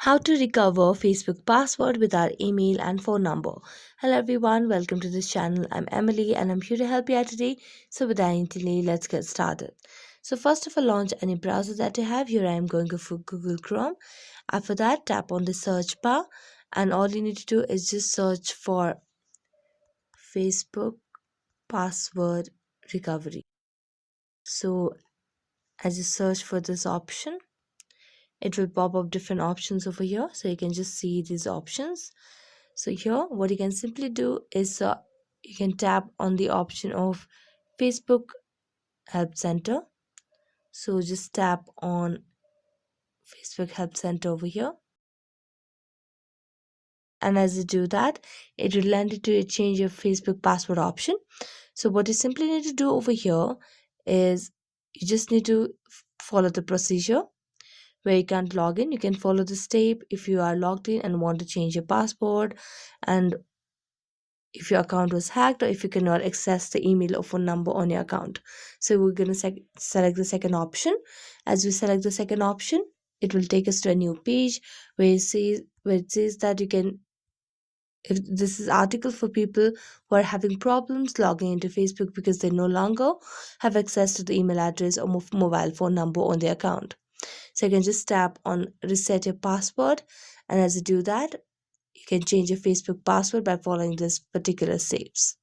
How to recover Facebook password with our email and phone number. Hello everyone, welcome to this channel. I'm Emily and I'm here to help you out today. So without any delay, let's get started. So first of all, launch any browser that you have. Here I am going for Google Chrome. After that, tap on the search bar and all you need to do is just search for Facebook password recovery. So as you search for this option, it will pop up different options over here, so you can just see these options. So here what you can simply do is you can tap on the option of Facebook Help Center. So just tap on Facebook Help Center over here, and as you do that, it will land you to change your Facebook password option. So what you simply need to do over here is you just need to follow the procedure. Where you can't log in, you can follow the step if you are logged in and want to change your password, and if your account was hacked, or if you cannot access the email or phone number on your account. So we're going to select the second option. As we select the second option, it will take us to a new page where it says that you can, if this is article for people who are having problems logging into Facebook because they no longer have access to the email address or mobile phone number on their account. So you can just tap on reset your password, and as you do that, you can change your Facebook password by following this particular steps.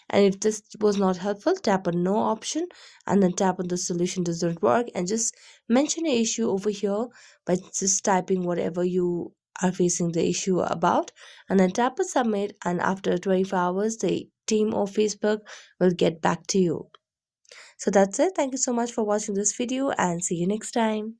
And if this was not helpful, tap on no option and then tap on the solution doesn't work, and just mention your issue over here by just typing whatever you are facing the issue about, and then tap on submit, and after 24 hours the team of Facebook will get back to you. So that's it. Thank you so much for watching this video and see you next time.